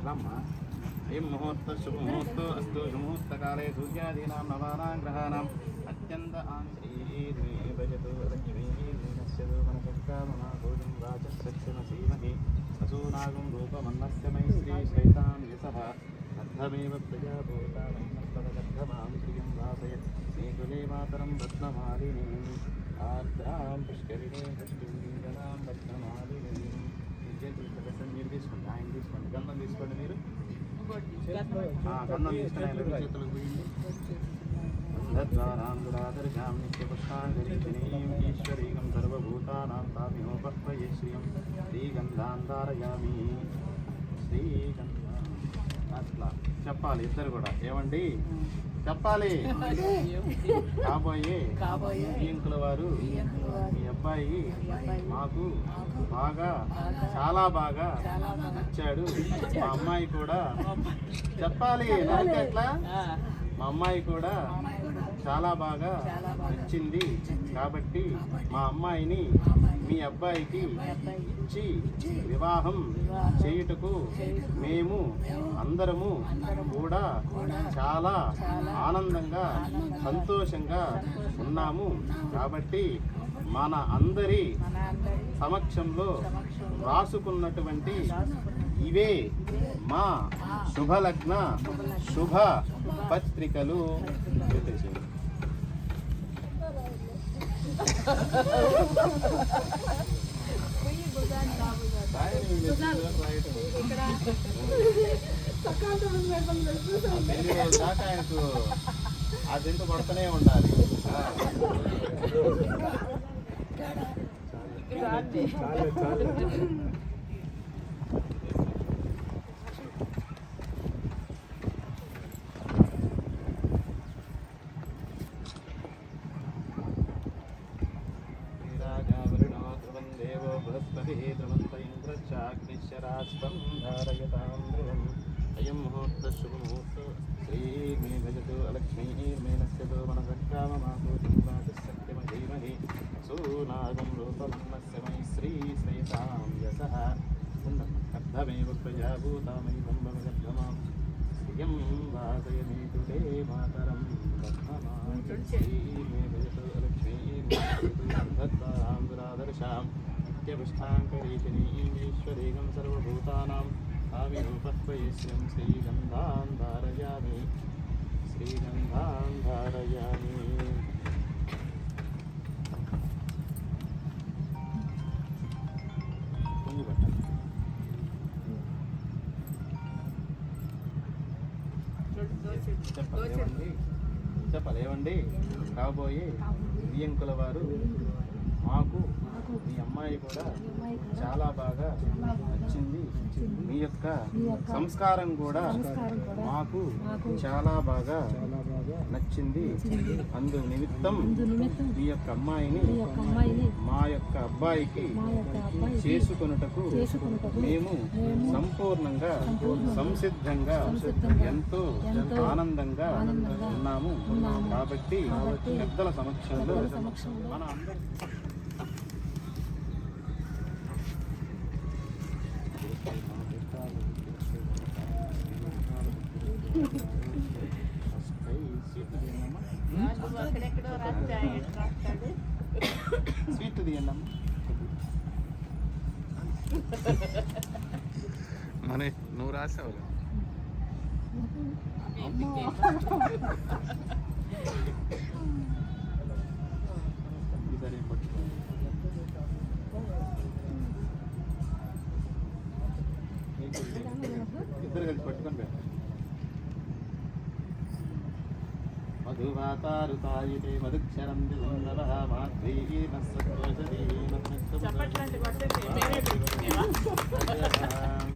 రమ్మా అయం ముహూర్త శుభముహూర్త అస్తు శుభముహూర్తకాలే సూర్యాదీనాం నవానాం గ్రహాణం అత్యంత ఆంధ్రీర్మే భజతు లక్ష్మీర్మేనశ్యదు మనసక్కామనాభూతం వాచస్సత్యమసీమహి వసూనాగం రూపమన్నస్య మై శ్రీ శ్రైతాం యసః అర్థమేవ ప్రజాభూతామన్నస్తవగర్భమాం శ్రియం వాసయ శ్రీకులే మాతరం రత్నమాలినీం ఆర్ద్రాం పుష్కరిణీం పుష్కరిణీం రత్నమాలినీం మీరు తీసుకోండి, ఆయన తీసుకోండి, గంధం తీసుకోండి. మీరు గంధం తీసుకుని ఆయన చేతులకు పోయింది. దురాదర్శాం నిత్యపుష్పాంజలిం ఈశ్వరీగం సర్వభూతానాం తామిహోపహ్వయే శ్రియం శ్రీగంధాంధారయామి. శ్రీగంధ అట్లా చెప్పాలి ఇద్దరు కూడా. ఏమండి చెప్పాలి. కాబోయే బియ్యంకుల వారు మీ అబ్బాయి మాకు బాగా చాలా బాగా నచ్చాడు. మా అమ్మాయి కూడా చెప్పాలి. ఎట్లా మా అమ్మాయి కూడా చాలా బాగా నచ్చింది కాబట్టి మా అమ్మాయిని మీ అబ్బాయికి ఇచ్చి వివాహం చేయుటకు మేము అందరము కూడా చాలా ఆనందంగా సంతోషంగా ఉన్నాము. కాబట్టి మన అందరి సమక్షంలో రాసుకున్నటువంటి ఇవే మా శుభలగ్న శుభ పత్రికలు. దాకా ఆయనకు ఆ జంతు కొడుతూనే ఉండాలి. ధ్రువంతైంద్రచాగ్నిశరాస్తం ధారయతాం ధ్రువం అయం ముహూర్త శుభముహూర్త శ్రీర్మే భజతు లక్ష్మీర్మేనస్యతో మనసక్కామమాహూతిం వాచస్సత్యమధీమహి సూనాగం రూపమన్నస్య మై శ్రీ శ్రేతాం యసః అర్థమేవ ప్రజాభూతామయం భవగర్భమాం శ్రియం వాసయమేతు తే మాతరం రత్నమాం శ్రీర్మే భజతు లక్ష్మీర్మేనస్యతో దురాదర్శాం నిత్యపుష్టాంకరీషిణీం ఈశ్వరీగం సర్వభూతానాం తామిహోపహ్వయే శ్రియం శ్రీగంధాం ధారయామి. శ్రీగంధాం ధారయామి. చెప్పలేవండి కాబోయే బియ్యంకుల వారు మాకు మీ అమ్మాయి కూడా చాలా బాగా నచ్చింది. మీ యొక్క సంస్కారం కూడా మాకు చాలా బాగా నచ్చింది. అందు నిమిత్తం మీ యొక్క అమ్మాయిని మా యొక్క అబ్బాయికి చేసుకొనుటకు మేము సంపూర్ణంగా సంసిద్ధంగా ఎంతో ఆనందంగా ఉన్నాము. కాబట్టి పెద్దల సమక్షంలో మన అందరి స్వీట్ తీయండి మన నువ్వు రాసావు. ఇద్దరు కలిసి పట్టుకొని మధువాతారుతాయితే మధుక్షరం దివందవః మాధ్వీనస్సత్వజదీనస్సత్వం